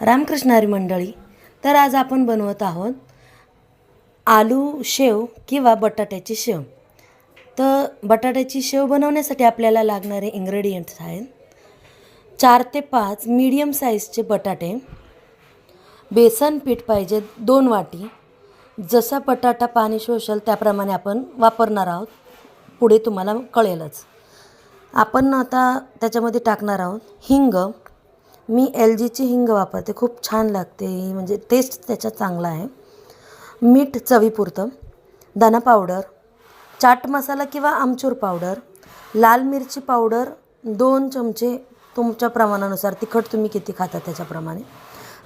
रामकृष्ण हरी मंडळी. तर आज आपण बनवत आहोत आलू शेव किंवा बटाट्याची शेव. तर बटाट्याची शेव बनवण्यासाठी आपल्याला लागणारे इंग्रेडियंट्स आहेत 4 ते 5 मीडियम साईजचे बटाटे, बेसन पीठ पाहिजे 2 वाटी. जसा बटाटा पाणी शोषेल त्याप्रमाणे आपण वापरणार आहोत, पुढे तुम्हाला कळेलच. आपण आता त्याच्यामध्ये टाकणार आहोत हिंग. मी LGची हिंग वापरते, खूप छान लागते, म्हणजे टेस्ट त्याचा चांगला आहे. मीठ चवीपुरतं, धना पावडर, चाट मसाला किंवा आमचूर पावडर, लाल मिरची पावडर 2 चमचे तुमच्या प्रमाणानुसार, तिखट तुम्ही किती खाता त्याच्याप्रमाणे,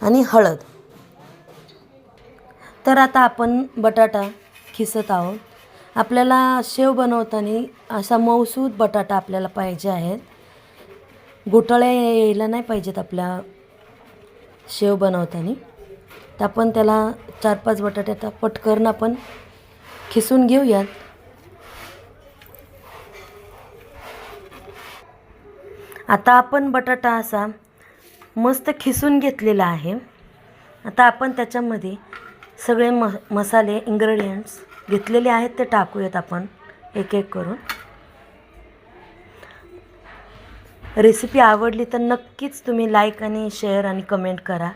आणि हळद. तर आता आपण बटाटा खिसत आहोत. आपल्याला शेव बनवताना असा मऊसूद बटाटा आपल्याला पाहिजे आहेत, गुठळे यायला नाही पाहिजेत आपल्या शेव बनवताना. तर आपण त्याला 4-5 बटाट्याचा पटकन आपण खिसून घेऊयात. आता आपण बटाटा असा मस्त खिसून घेतलेला आहे. आता आपण त्याच्यामध्ये सगळे मसाले इंग्रेडियंट्स घेतलेले आहेत ते टाकूयात आपण एक एक करून. रेसिपी आवडली तर नक्कीच तुम्ही लाईक आणि शेअर आणि कमेंट करा.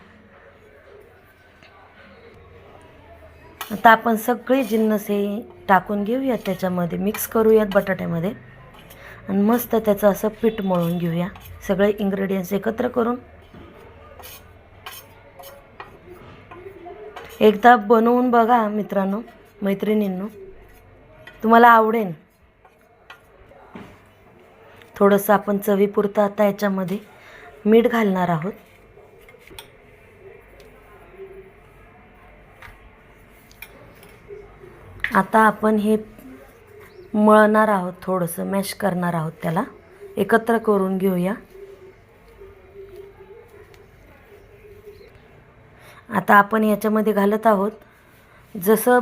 आता आपण सगळे जिन्नस हे टाकून घेऊयात, त्याच्यामध्ये मिक्स करूयात बटाट्यामध्ये, आणि मस्त त्याचं असं पीठ मळून घेऊया सगळे इंग्रेडियंट्स एकत्र करून. एकदा बनवून बघा मित्रांनो, मैत्रिणींनो, तुम्हाला आवडेल. थोडंसं आपण चवीपुरतं आता याच्यामध्ये मीठ घालणार आहोत. आता आपण हे मळणार आहोत, थोडंसं मॅश करणार आहोत, त्याला एकत्र करून घेऊया. आता आपण याच्यामध्ये घालत आहोत जसं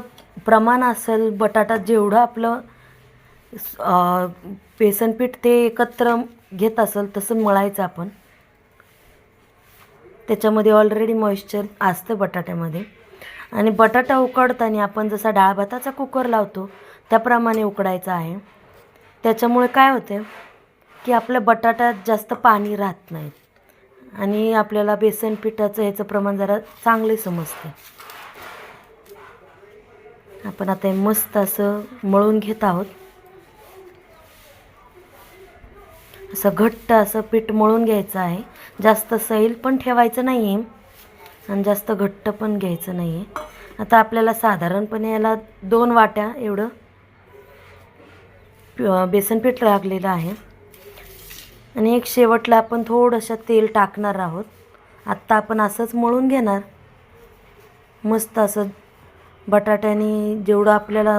प्रमाण असेल, बटाटा जेवढं आपलं बेसन पीठ ते एकत्र घेत असेल तसं मळायचं आपण. त्याच्यामध्ये ऑलरेडी मॉइश्चर असतं बटाट्यामध्ये, आणि बटाटा उकडताना आपण जसा डाळ भाताचा कुकर लावतो त्याप्रमाणे उकडायचा आहे. त्याच्यामुळे काय होते की आपल्या बटाट्यात जास्त पाणी राहत नाही, आणि आपल्याला बेसन पिठाचं ह्याचं प्रमाण जरा चांगले समजते. आपण आता मस्त असं मळून घेत आहोत. असं घट्ट असं पीठ मळून घ्यायचं आहे. जास्त सैल पण ठेवायचं नाही आहे आणि जास्त घट्ट पण घ्यायचं नाही आहे. आता आपल्याला साधारणपणे याला 2 वाट्या एवढं बेसन पीठ लागलेलं आहे, आणि एक शेवटला आपण थोडंसं तेल टाकणार आहोत. आत्ता आपण असंच मळून घेणार. मस्त असं बटाट्याने जेवढं आपल्याला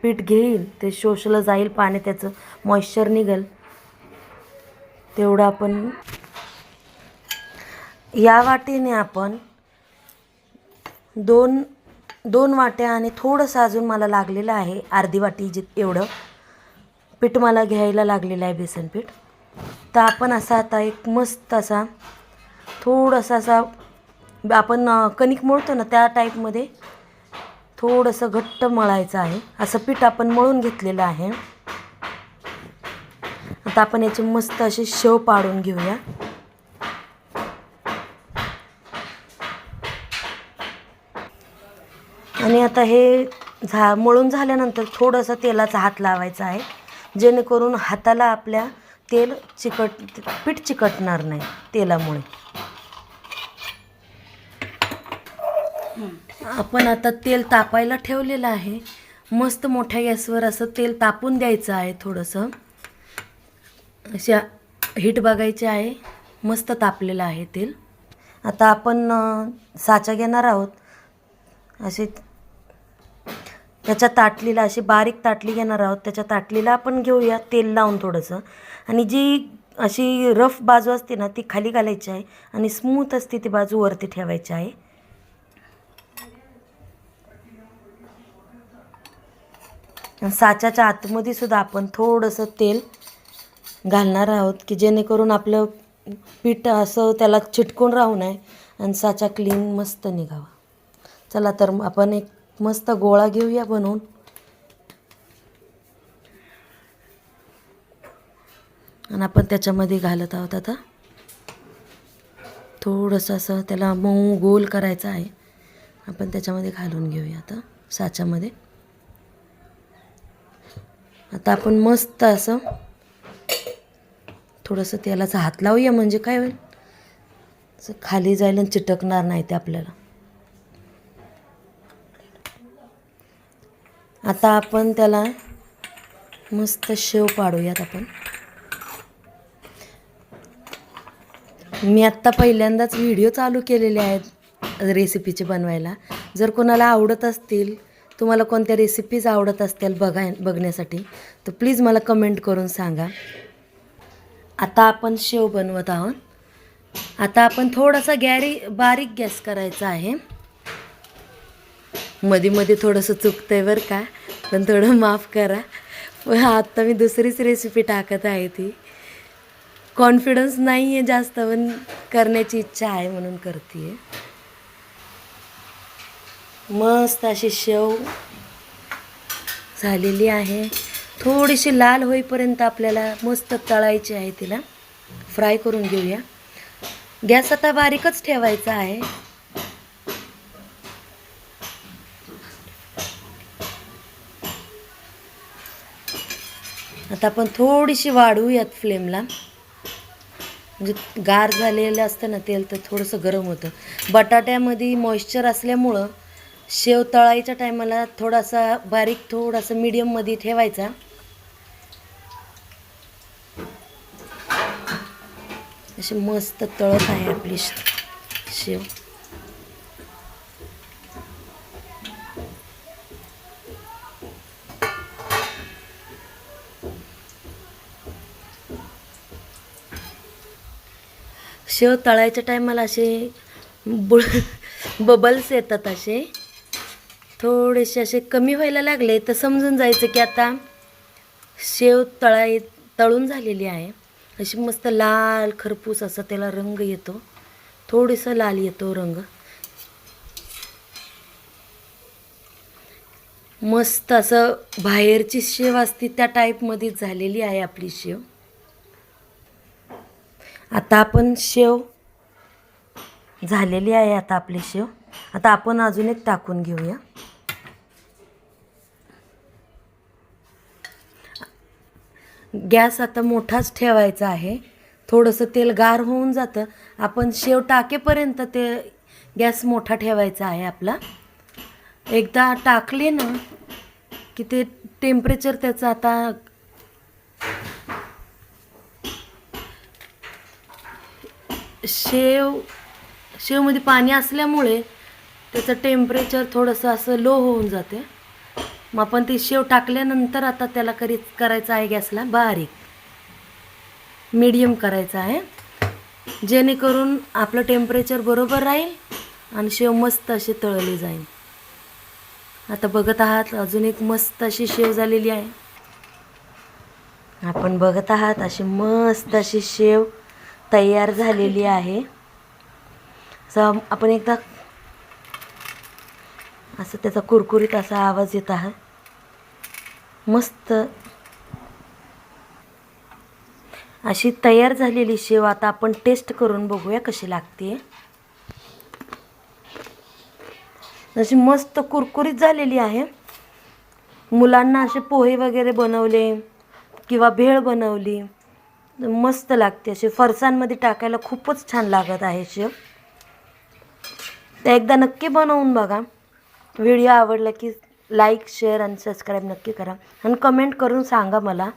पीठ घेईल ते शोषलं जाईल, पाणी त्याचं मॉइश्चर निघेल तेवढं आपण या वाटीने आपण 2 वाट्या, आणि थोडंसं अजून मला लागलेलं आहे अर्धी वाटी एवढं पीठ मला घ्यायला लागलेलं आहे बेसन पीठ. तर आपण असा आता एक मस्त असा थोडासा असा आपण कणिक मळतो ना त्या टाईपमध्ये थोडंसं घट्ट मळायचं आहे. असं पीठ आपण मळून घेतलेलं आहे. आता आपण याची मस्त अशी शेव पाडून घेऊया. आणि आता हे मळून झाल्यानंतर थोडंसं तेलाचा हात लावायचा आहे, जेणेकरून हाताला आपल्या पीठ चिकटणार नाही तेलामुळे. आपण आता तेल तापायला ठेवलेलं आहे. मस्त मोठ्या गॅसवर असं तेल तापून द्यायचं आहे. थोडंसं अशा हीट बघायची आहे. मस्त तापलेलं आहे तेल. आता आपण साचा घेणार आहोत. असे त्याच्या ताटलीला अशी बारीक ताटली घेणार आहोत. त्याच्या ताटलीला आपण घेऊया तेल लावून थोडंसं, आणि जी अशी रफ बाजू असते ना ती खाली घालायची आहे, आणि स्मूथ असते ती बाजू वरती ठेवायची आहे. साच्याच्या आतमध्ये सुद्धा आपण थोडंसं तेल घालणार आहोत की जेणेकरून आपलं पीठ असं त्याला चिटकून राहू नये आणि साचा क्लीन मस्त निघावा. चला तर आपण एक मस्त गोळा घेऊया बनवून. आणि आपण त्याच्यामध्ये घालत आहोत आता. थोडंसं असं त्याला मऊ गोल करायचं आहे. आपण त्याच्यामध्ये घालून घेऊया आता साच्यामध्ये. आता आपण मस्त असं थोडंसं त्यालाच हात लावूया, म्हणजे काय होईल असं खाली जायला आणि चिटकणार नाही ते आपल्याला. आता आपण त्याला मस्त शेव पाडूयात आपण. मी आत्ता पहिल्यांदाच व्हिडिओ चालू केलेले आहेत रेसिपीचे बनवायला. जर कोणाला आवडत असतील, तुम्हाला कोणत्या रेसिपीज आवडत असतील बघण्यासाठी, तर प्लीज मला कमेंट करून सांगा. आता आपण शेव बनवत आहोत. आता आपण थोडासा बारीक गॅस करायचा आहे. मध्ये मध्ये थोडंसं चुकतंय बरं का, पण थोडं माफ करा. आत्ता मी दुसरीच रेसिपी टाकत आहे. ती कॉन्फिडन्स नाही आहे जास्त, पण करण्याची इच्छा आहे म्हणून करते आहे. मस्त अशी शेव झालेली आहे. थोडीशी लाल होईपर्यंत आपल्याला मस्त तळायची आहे, तिला फ्राय करून घेऊया. गॅस आता बारीकच ठेवायचा आहे. आता आपण थोडीशी वाढवूयात फ्लेमला, म्हणजे गार झालेलं असतं ना तेल, तर थोडंसं गरम होतं. बटाट्यामध्ये मॉइश्चर असल्यामुळं शेव तळायच्या टायमाला थोडासा बारीक, थोडासा मीडियममध्ये ठेवायचा. अशी मस्त तळत आहे आपली शेव. शेव तळायच्या टायमाला असे बबल्स येतात, असे थोडेसे असे कमी व्हायला लागले तर समजून जायचं की आता शेव तळून झालेली आहे. अशी मस्त लाल खरपूस असा त्याला रंग येतो, थोडंसं लाल येतो रंग. मस्त असं बाहेरची शेव असते त्या टाईपमध्येच झालेली आहे आपली शेव. आता आपण शेव झालेली आहे. आता आपली शेव आता आपण अजून एक टाकून घेऊया. गॅस आता मोठाच ठेवायचा आहे. थोडंसं तेल गार होऊन जातं, आपण शेव टाकेपर्यंत ते गॅस मोठा ठेवायचा आहे आपला. एकदा टाकले ना की ते टेम्परेचर त्याचं आता शेवमध्ये पाणी असल्यामुळे त्याचं टेम्परेचर थोडंसं असं लो होऊन जाते. मग आपण ती शेव टाकल्यानंतर आता त्याला करायचं आहे गॅसला बारीक, मीडियम करायचं आहे, जेणेकरून आपलं टेम्परेचर बरोबर राहील आणि शेव मस्त अशी तळली जाईल. आता बघत आहात अजून एक मस्त अशी शेव झालेली आहे. आपण बघत आहात अशी मस्त अशी शेव तयार झालेली आहे. आपण एकदा असं त्याचा कुरकुरीत असा आवाज येत आहे. मस्त अशी तयार झालेली शेव आता आपण टेस्ट करून बघूया कशी लागते. अशी मस्त कुरकुरीत झालेली आहे. मुलांना असे पोहे वगैरे बनवले किंवा भेळ बनवली मस्त लागते. असे फरसाणमध्ये टाकायला खूपच छान लागत आहे शेव. तर एकदा नक्की बनवून बघा. व्हिडिओ आवडला की लाईक, शेअर आणि सबस्क्राईब नक्की करा आणि कमेंट करून सांगा मला